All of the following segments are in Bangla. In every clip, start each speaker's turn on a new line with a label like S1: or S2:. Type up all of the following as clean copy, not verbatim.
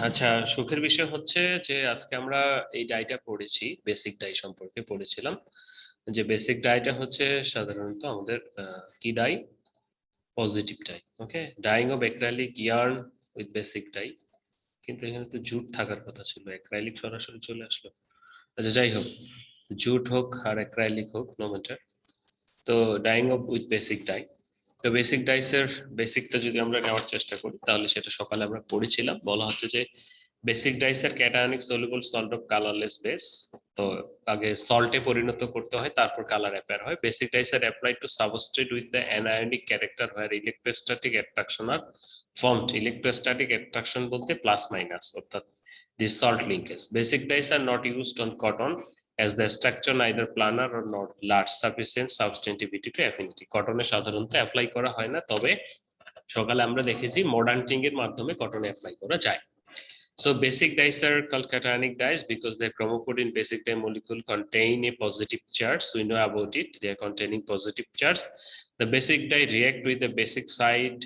S1: আচ্ছা, সুখের বিষয় হচ্ছে যে আজকে আমরা এই ডাইটা পড়েছি, বেসিক ডাই সম্পর্কে পড়েছিলাম। যে বেসিক ডাইটা হচ্ছে সাধারণত আমাদের কি dye, positive dye. Okay, dyeing of acrylic yarn with basic dye. কিন্তু এখানে তো জুট থাকার কথা ছিল, অ্যাক্রাইলিক সরাসরি চলে আসলো। আচ্ছা, যাই হোক, জুট হোক আর অ্যাক্রাইলিক হোক, নো ম্যাটার। তো dyeing of with basic die. তো বেসিক ডাইসের বেসিকটা যদি আমরা নেওয়ার চেষ্টা করি তাহলে সেটা সকালে আমরা পড়েছিলাম। বলা হচ্ছে যে বেসিক ডাইসের cationic soluble salt of colourless base. তো আগে সল্টে পরিণত করতে হয়, তারপর কালার অ্যাপিয়ার হয়। বেসিক ডাইসের applied to substrate with the anionic character where electrostatic attraction are formed. Electrostatic attraction বলতে প্লাস মাইনাস, অর্থাৎ this salt linkage. Basic dyes are not used on cotton as the structure neither planar or not large sufficient substantivity to affinity. কটনে সাধারণত অ্যাপ্লাই করা হয় না, তবে সকালে আমরা দেখেছি মডার্নিং এর মাধ্যমে কটনে অ্যাপ্লাই করা যায়। So basic dyes are called cationic dyes because their chromophore in basic dye molecule contain a positive charge. We know about it, they are containing positive charge. The basic dye react with the basic side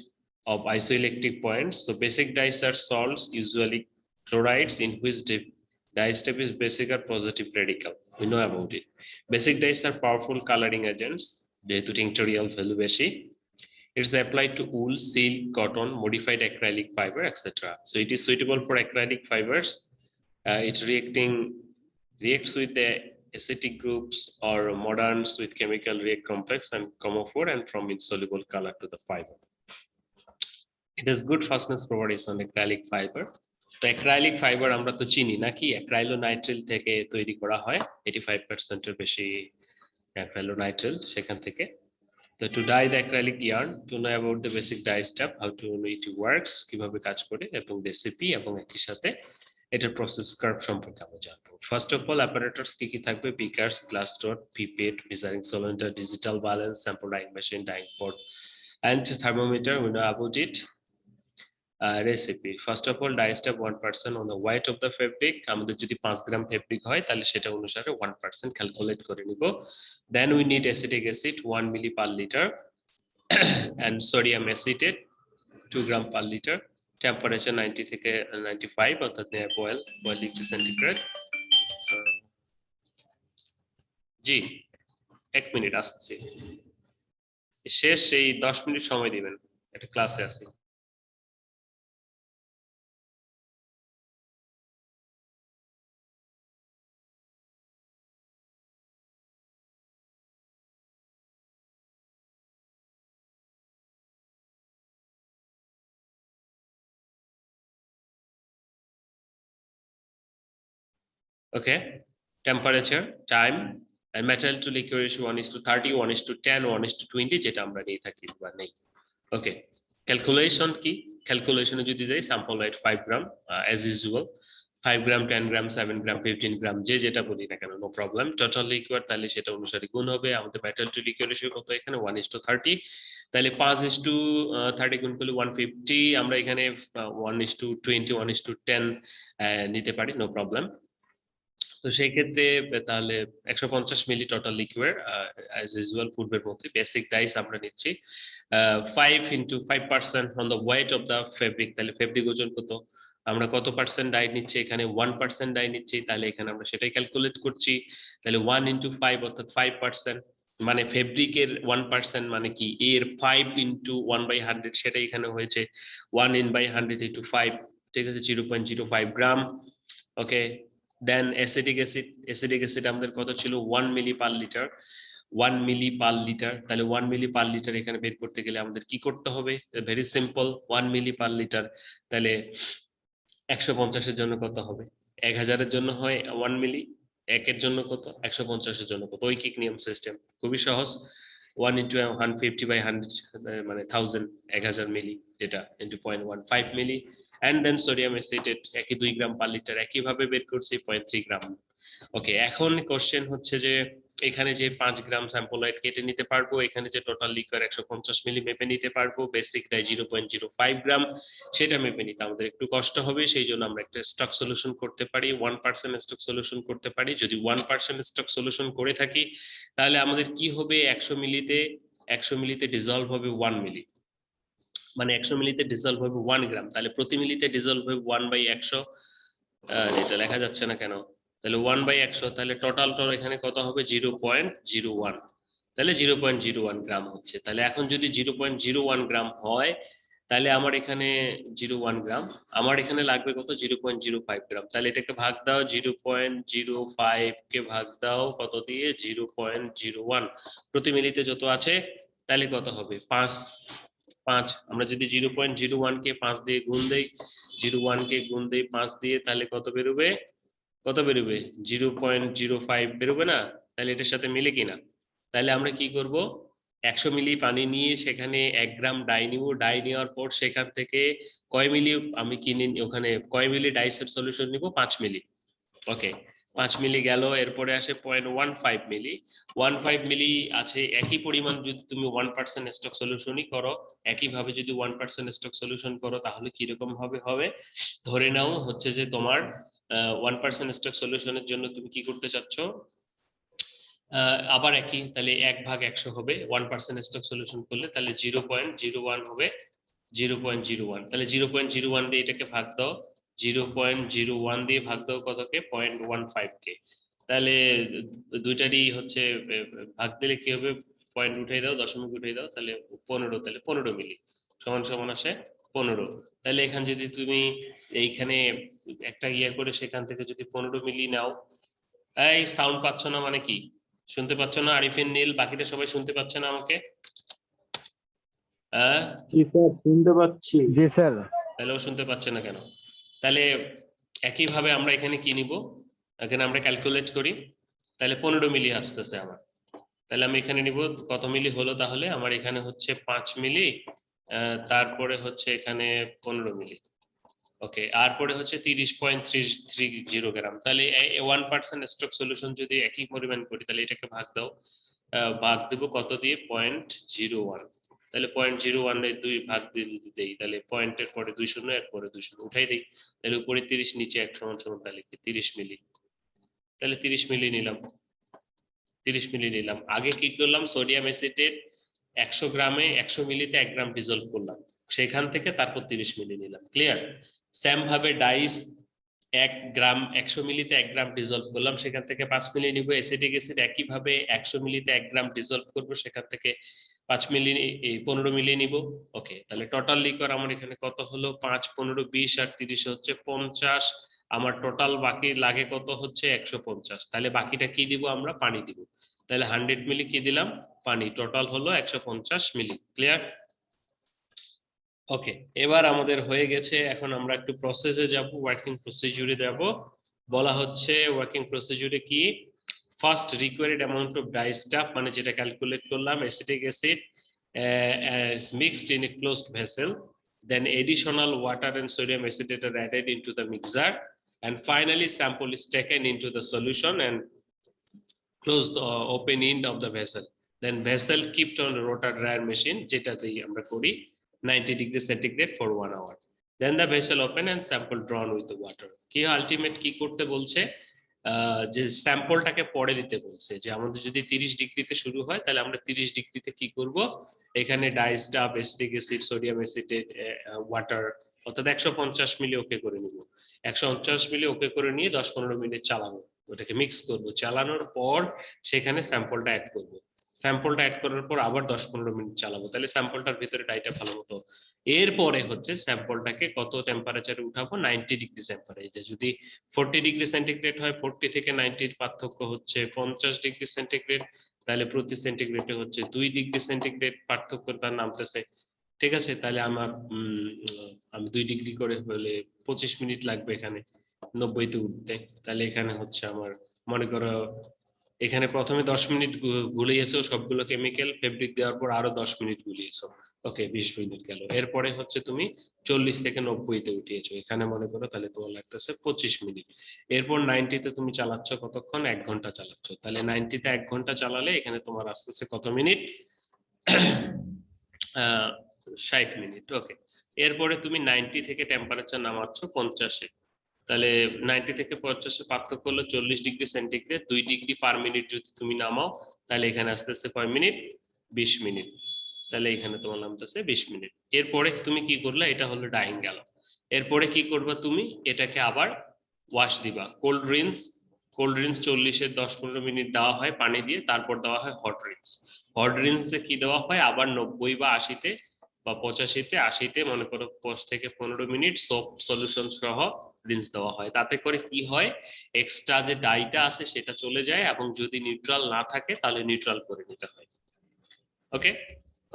S1: of isoelectric points. So basic dyes are salts, usually chlorides, in which dye step is basic or positive radical. We know about it. Basic dyes are powerful coloring agents, যেহেতু tinctorial value বেশি। It's applied to wool, silk, cotton, modified acrylic fiber, etc. So it is suitable for acrylic fibers. It reacts with the acidic groups or moderns with chemical react complex and chromophore and from insoluble color to the fiber. It has good fastness properties on acrylic fiber. তো অ্যাক্রাইলিক ফাইবার আমরা তো চিনি নাকি, অ্যাক্রাইলোনাইট্রিল থেকে তৈরি করা হয়। 85% এর বেশি অ্যাক্রাইলোনাইট্রিল সেখান থেকে। তো to dye the acrylic yarn, to know about the basic dye step, how to know it works, কিভাবে কাজ করে এবং রেসিপি এবং একই সাথে এটার প্রসেস কার্ভ সম্পর্কে আমরা জানবো। ফার্স্ট অফ অল অ্যাপারেটস কি কি থাকবে? Beakers, glass rod, pipette, measuring cylinder, digital balance, sample dyeing machine, dyeing pot and thermometer. We know about it. Recipe, first of all dye step 1% on the weight of the fabric. আমাদের যদি 5 গ্রাম ফেব্রিক হয় তাহলে সেটা অনুসারে 1% ক্যালকুলেট করে নিব। Then we need acetic acid 1 milli per liter and sodium acetate 2 gram per liter. Temperature 90 থেকে 95, অর্থাৎ boil ডিগ্রি সেন্টিগ্রেড। জি, 1 মিনিট আসছে, শেষ এই 10 মিনিট সময় দিবেন, একটা ক্লাসে আছি। Okay, temperature, time and material to liquid ratio 1:30, 1:10, 1:20, যেটা আমরা নিয়ে থাকি বা নেই। ওকে, ক্যালকুলেশন কি? ক্যালকুলেশনে যদি যাই, স্যাম্পল ওয়েট 5 গ্রাম অ্যাজ ইউজুয়াল, 5 গ্রাম, 10 গ্রাম, 7 গ্রাম, 15 গ্রাম, যে যেটা বলি না কেন, নো প্রবলেম। টোটাল লিকুইড তাহলে সেটা অনুসারে গুণ হবে। আমাদের মেটাল টু লিকুইড রেশিও কত এখানে? 1:30, তাহলে 5:30 গুণ করলে 150। আমরা এখানে 1:20, 1:10 নিতে পারি, নো প্রবলেম। তো সেই ক্ষেত্রে তাহলে 150 মিলি টোটাল লিকুইড অ্যাজ ইউজুয়াল পূর্বের মধ্যে। বেসিক ডাইস আমরা নিচ্ছি 5 into 5% on the weight of the fabric. তাহলে ফেব্রিক ওজন কত? আমরা কত পার্সেন্ট ডাই নিচ্ছি? এখানে 1% ডাই নিচ্ছি, তাহলে এখানে আমরা সেটাই ক্যালকুলেট করছি। তাহলে 1 into 5 অর্থাৎ 5%, মানে ফেব্রিকের 1% মানে কি, এর 5 into 1/100, সেটা এখানে হয়েছে 1 in by 100 into 5, ঠিক আছে, 0.05 গ্রাম। ওকে, দেন অ্যাসিটিক অ্যাসিড আমাদের কত ছিল? 1 মিলি পার লিটার। 1 মিলি পার লিটার, তাহলে 1 মিলি পার লিটার এখানে বের করতে গেলে আমাদের কি করতে হবে? ভেরি সিম্পল, 1 মিলি পার লিটার, তাহলে 150 এর জন্য কত হবে? 1000 এর জন্য হয় 1 মিলি, 1 এর জন্য কত? 150 এর জন্য কত? ঐকিক নিয়ম সিস্টেম, খুবই সহজ। 1 into 150 by 100 মানে 1000 মিলি, যেটা into 0.15 milli. and then sodium acetate একই 2 গ্রাম পার লিটার, একইভাবে বের করছি 0.3 গ্রাম। ওকে, এখন কোশ্চেন হচ্ছে যে এখানে যে 5 গ্রাম স্যাম্পল ওয়েট কেটে নিতে পারবো, এখানে যে টোটাল লিকুইড 150 মিলি মেপে নিতে পারবো, বেসিক ডাই 0.05 গ্রাম সেটা মেপে নিতে আমাদের একটু কষ্ট হবে। সেই জন্য আমরা একটা স্টক সলিউশন করতে পারি, 1% স্টক সলিউশন করতে পারি। যদি 1% স্টক সলিউশন করে থাকি তাহলে আমাদের কি হবে? 100 মিলিতে ডিজলভ হবে 1 মিলি, মানে 100 মিলিতে ডিজলভ হবে 1 গ্রাম, তাহলে প্রতি মিলিতে ডিজলভ হবে 1/100। এটা লেখা যাচ্ছে না কেন? তাহলে 1/100, তাহলে টোটাল এখানে কত হবে? 0.01। তাহলে 0.01 গ্রাম হচ্ছে। তাহলে এখন যদি 0.01 গ্রাম হয়, তাহলে আমার এখানে 0.1 গ্রাম, আমার এখানে লাগবে কত? 0.05 গ্রাম। তাহলে এটাকে ভাগ দাও, 0.05 কে ভাগ দাও কত দিয়ে? 0.01 প্রতি মিলিতে যত আছে, তাহলে কত হবে? 5। আমরা যদি 0.01 কে 5 দিয়ে গুণ দেই, 0.1 কে গুণ দেই 5 দিয়ে, তাহলে কত বেরোবে? কত বেরোবে? 0.05 বেরোবে না? তাহলে এটার সাথে মিলে কিনা? তাহলে আমরা কি করব? 100 মিলি পানি নিয়ে সেখানে 1 গ্রাম ডাই নিব, ডাই নেওয়ার পর সেখান থেকে কয় মিলি আমি কিনে ওখানে কয় মিলি ডাইসের সলিউশন নিব? 5 মিলি। ওকে, 5 মিলি গেল। এরপরে আসে 0.15 মিলি। 15 মিলি আছে। একই পরিমাণ যদি তুমি 1% স্টক সলিউশনই করো, একইভাবে যদি 1% স্টক সলিউশন করো, তাহলে কিরকম হবে? ধরে নাও হচ্ছে যে তোমার 1% স্টক সলিউশনের জন্য তুমি কি করতে চাচ্ছ? আবার একই, তাহলে 1/100 হবে 1% স্টক সলিউশন করলে, তাহলে 0.01 হবে 0.01। তাহলে 0.01 দিয়ে এটাকে ভাগ দাও, 0.01 দিয়ে ভাগ দাও কতকে? 0.15 কে। তাহলে দুইটারই হচ্ছে ভাগ দিলে কি হবে? পয়েন্ট উঠাই দাও, দশমিক উঠাই দাও, তাহলে 15, তাহলে 15 মিলি সমান সমান আসে 15। তাহলে এখানে যদি তুমি এইখানে একটা ইয়ে করে সেখান থেকে যদি 15 মিলি নাও, এই সাউন্ড পাচ্ছ না মানে কি? শুনতে পাচ্ছ না? আরিফিন, নীল, বাকিটা সবাই শুনতে পাচ্ছে না আমাকে? হ্যাঁ,
S2: জি স্যার, শুনতে পাচ্ছি।
S3: জি স্যার।
S1: তাহলে ও শুনতে পাচ্ছে না কেন? তাহলে একইভাবে আমরা এখানে কি নিব? এখানে আমরা ক্যালকুলেট করি, তাহলে 15 মিলি আসতেছে আমার। তাহলে আমি এখানে নিব কত মিলি হলো? তাহলে আমার এখানে হচ্ছে 5 মিলি, তারপরে হচ্ছে এখানে 15 মিলি। ওকে, আর পরে হচ্ছে 30.330 গ্রাম। তাহলে 1% স্টক সলিউশন যদি একই পরিমাণ করি, তাহলে এটাকে ভাগ দাও, ভাগ দেব কত দিয়ে? 0.01। তাহলে 0.01 এর 2 ভাগ দিয়ে যদি দেই, তাহলে পয়েন্টের পরে 2 শূন্য, এর পরে 2 শূন্য উঠাই দেই, তাহলে উপরে 30 নিচে 1 সমান সমান, তাহলে কি 30 মিলি। তাহলে 30 মিলি নিলাম, 30 মিলি নিলাম। আগে কি করলাম? সোডিয়াম অ্যাসিটেট 100 গ্রামে 100 মিলিতে 1 গ্রাম ডিজলভ করলাম, সেখান থেকে তারপর 30 মিলি নিলাম। ক্লিয়ার? সেম ভাবে ডাইস 1 গ্রাম 100 মিলিতে 1 গ্রাম ডিজলভ করলাম, সেখান থেকে 5 মিলি নিব। অ্যাসিটিক অ্যাসিড একইভাবে 100 মিলিতে 1 গ্রাম ডিজলভ করব, সেখান থেকে 5 মিলি 15 মিলি নিব। ওকে, তাহলে টোটাল লিকর আমার এখানে কত হলো? 5, 15, 20 আর 30 হচ্ছে 50। আমার টোটাল বাকি লাগে কত? হচ্ছে 150। তাহলে বাকিটা কি দিব? আমরা পানি দিব। তাহলে 100 মিলি কি দিলাম? পানি। টোটাল হলো 150 মিলি। ক্লিয়ার? ওকে, এবার আমাদের হয়ে গেছে। এখন আমরা একটু প্রসেসে যাব, ওয়ার্কিং প্রসিডিউরে যাব। বলা হচ্ছে ওয়ার্কিং প্রসিডিউরে কি? First required amount of dyestuff, মানে যেটা ক্যালকুলেট করলাম, acetic acid is mixed in a closed vessel, then additional water and sodium acetate are added into the mixer, and finally sample is taken into the solution and close the open end of the vessel, then vessel kept on the rotor dryer machine, যেটা দিয়ে আমরা করি 90 degree centigrade for 1 hour, then the vessel open and sample drawn with the water। কি আলটিমেট কি করতে বলছে? যে স্যাম্পলটাকে পরে দিতে বলছে, যে আমাদের যদি 30 ডিগ্রিতে শুরু হয়, তাহলে আমরা 30 ডিগ্রিতে কি করব? এখানে dyestuff, acetic acid, sodium acetate, water, অর্থাৎ 150 মিলি ওকে করে নিব। 150 মিলি ওকে করে নিয়ে 10-15 মিনিট চালাবো, ওটাকে মিক্স করব। চালানোর পর সেখানে স্যাম্পলটা অ্যাড করব। স্যাম্পলটা অ্যাড করার পর আবার 10-15 মিনিট চালাবো, তাহলে স্যাম্পলটার ভিতরে ডাইটা ভালো মতো। এরপরে হচ্ছে স্যাম্পলটাকে কত টেম্পারেচারে উঠাবো? 90 ডিগ্রি টেম্পারেচার। যদি 40 ডিগ্রি সেন্টিগ্রেড হয়, 40 থেকে 90 পার্থক্য হচ্ছে 50 ডিগ্রি সেন্টিগ্রেড, তাহলে প্রতি সেন্টিগ্রেডে হচ্ছে 2 ডিগ্রি সেন্টিগ্রেড পার্থক্য তার নামতেছে। ঠিক আছে? তাহলে আমার আমি 2 ডিগ্রি করে হলে 25 মিনিট লাগবে এখানে 90-তে উঠতে। তাহলে এখানে হচ্ছে আমার মনে করো এখানে প্রথমে 10 মিনিট গুলিয়েছো সবগুলো কেমিক্যাল, ফেব্রিক দেওয়ার পর আরো 10 মিনিট গুলিয়েছো। ওকে, 20 মিনিট গেল। এরপরে হচ্ছে তুমি 40 থেকে 90-তে উঠিয়েছো, এখানে মনে করো তাহলে তোমার লাগতেছে 25 মিনিট। এরপর 90-তে তুমি চালাচ্ছ কতক্ষণ? 1 ঘন্টা চালাচ্ছ। তাহলে 90-তে 1 ঘন্টা চালালে এখানে তোমার আসতেছে কত মিনিট? 60 মিনিট। ওকে, এরপরে তুমি 90 থেকে টেম্পারেচার নামাচ্ছ 50-এ, তাহলে 90 থেকে 50-এ পার্থক্য হলো 40 degree centigrade. 2 degree per minute যদি তুমি নামাও, তাহলে এখানে আসতেছে কয় মিনিট? 20 মিনিট। তাহলে এখানে তোমার নামতেছে 20 মিনিট। এরপরে তুমি কি করলে, এটা হলো ডাইং গেল। এরপরে কি করবা তুমি, এটাকে আবার ওয়াশ দিবা, কোল্ড রিন্স। কোল্ড রিন্স 40-এর 10-15 মিনিট দেওয়া হয় পানি দিয়ে, তারপর দেওয়া হয় হট রিন্স। হট রিন্সে কি দেওয়া হয়, আবার 90 বা 80-তে বা 85-তে 80-তে মনে করো 5 থেকে 15 মিনিট সোপ সলিউশন সহ রিন্স দেওয়া হয়। তাতে করে কি হয়, এক্সট্রা যে ডাইটা আছে সেটা চলে যায়, এবং যদি নিউট্রাল না থাকে তাহলে নিউট্রাল করে নিতে হয়। ওকে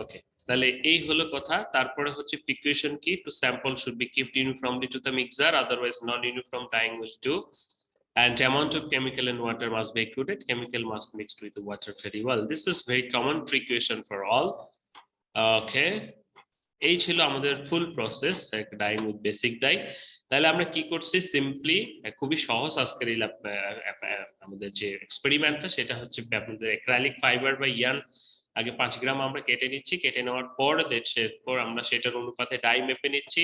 S1: ওকে, তাহলে এই হলো কথা। তারপরে হচ্ছে প্রিকুয়েশন কি, to sample should be keeped uniformly to the mixer, otherwise non uniform dyeing will do, and amount of chemical and water must be included. Chemical must mixed with the water very well. This is very common precaution for all. Okay, এই ছিল আমাদের full process dyeing with basic dye. তাহলে আমরা কি করছি, সিম্পলি খুবই সহজ আজকের এই আমাদের যে এক্সপেরিমেন্টটা, সেটা হচ্ছে আপনাদের অ্যাক্রাইলিক ফাইবার বা ইয়ান আগে 5 গ্রাম আমরা কেটে নিচ্ছি, কেটে নেওয়ার পর এরপর আমরা সেটার অনুপাতে ডাই মেপে নিচ্ছি,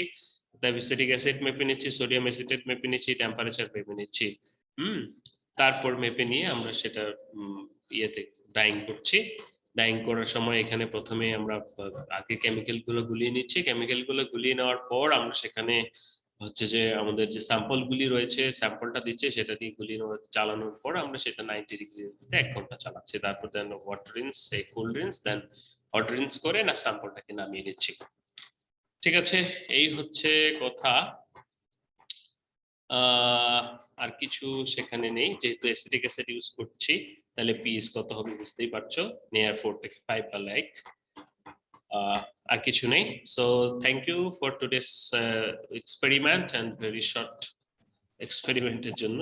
S1: অ্যাসিটিক অ্যাসিড মেপে নিচ্ছি, সোডিয়াম অ্যাসিটেট মেপে নিচ্ছি, টেম্পারেচার মেপে নিচ্ছি। তারপর মেপে নিয়ে আমরা সেটা ইয়েতে ডাইং করছি। ডাইং করার সময় এখানে প্রথমে আমরা আগে কেমিক্যাল গুলো গুলিয়ে নিচ্ছি, কেমিক্যাল গুলো গুলিয়ে নেওয়ার পর আমরা সেখানে হচ্ছে যে আমাদের যে স্যাম্পল গুলি রয়েছে, স্যাম্পলটা দিচ্ছে, সেটা দিয়ে গুলিয়ে চালানোর পর আমরা সেটা 90 ডিগ্রিতে 1 ঘন্টা চালাচ্ছি। তারপর দেন ওয়াটার রিন্স, কোল্ড রিন্স, দেন হট রিন্স করে না স্যাম্পলটাকে নামিয়ে নিচ্ছি। ঠিক আছে, এই হচ্ছে কথা। আর কিছু সেখানে নেই, যেহেতু অ্যাসিটিক অ্যাসিড ইউজ করছি, তাহলে পিএইচ কত হবে বুঝতেই পারছো, নিয়ার 4 থেকে 5 বা লাইক। আর কিছু নেই। So thank you for today's experiment, and very short এক্সপেরিমেন্টের জন্য।